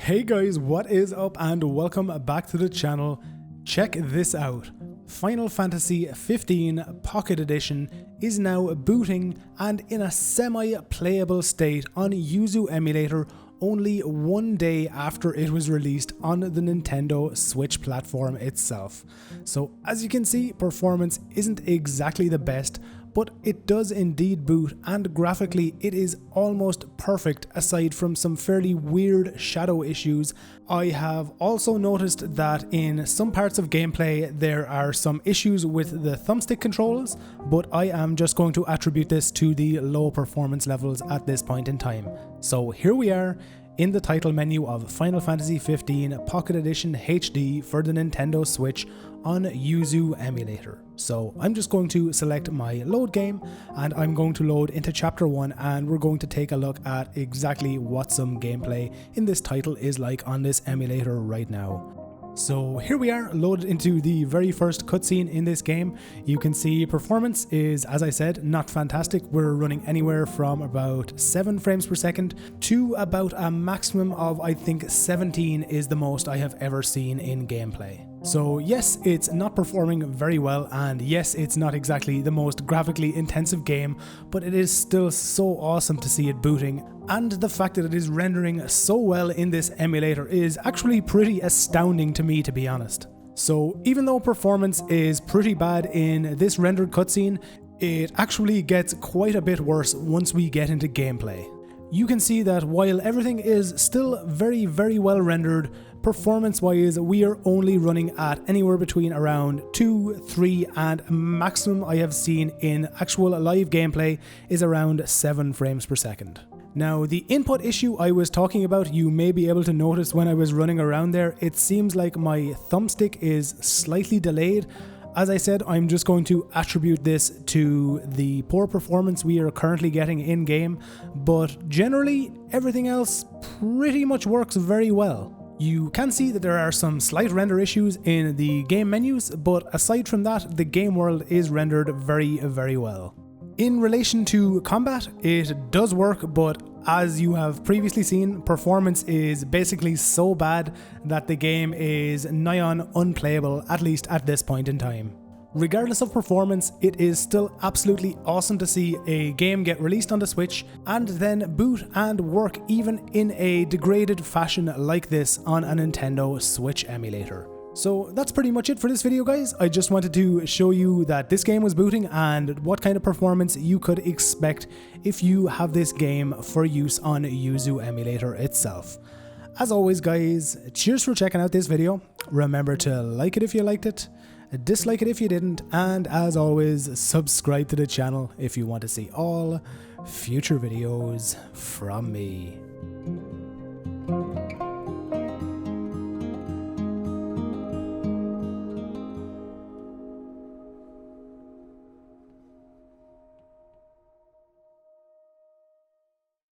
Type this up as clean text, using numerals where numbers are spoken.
Hey guys, what is up and welcome back to the channel. Check this out. Final Fantasy 15 Pocket Edition is now booting and in a semi-playable state on Yuzu Emulator only one day after it was released on the Nintendo Switch platform itself. So as you can see, performance isn't exactly the best, but it does indeed boot, and graphically it is almost perfect aside from some fairly weird shadow issues. I have also noticed that in some parts of gameplay there are some issues with the thumbstick controls, but I am just going to attribute this to the low performance levels at this point in time. So here we are in the title menu of Final Fantasy 15 Pocket Edition HD for the Nintendo Switch on Yuzu Emulator. So I'm just going to select my load game and I'm going to load into chapter 1, and we're going to take a look at exactly what some gameplay in this title is like on this emulator right now. So here we are, loaded into the very first cutscene in this game. You can see performance is, as I said, not fantastic. We're running anywhere from about 7 frames per second to about a maximum of, I think, 17 is the most I have ever seen in gameplay. So yes, it's not performing very well, and yes, it's not exactly the most graphically intensive game, but it is still so awesome to see it booting, and the fact that it is rendering so well in this emulator is actually pretty astounding to me, to be honest. So even though performance is pretty bad in this rendered cutscene, it actually gets quite a bit worse once we get into gameplay. You can see that while everything is still very well rendered, performance wise we are only running at anywhere between around 2, 3 and maximum I have seen in actual live gameplay is around 7 frames per second. Now, the input issue I was talking about, you may be able to notice when I was running around there, it seems like my thumbstick is slightly delayed. As I said, I'm just going to attribute this to the poor performance we are currently getting in game, but generally everything else pretty much works very well. You can see that there are some slight render issues in the game menus, but aside from that, the game world is rendered very well. In relation to combat, it does work, but as you have previously seen, performance is basically so bad that the game is nigh on unplayable, at least at this point in time. Regardless of performance, it is still absolutely awesome to see a game get released on the Switch and then boot and work even in a degraded fashion like this on a Nintendo Switch emulator. So that's pretty much it for this video, guys. I just wanted to show you that this game was booting and what kind of performance you could expect if you have this game for use on Yuzu Emulator itself. As always, guys, cheers for checking out this video. Remember to like it if you liked it, dislike it if you didn't, and as always, subscribe to the channel if you want to see all future videos from me.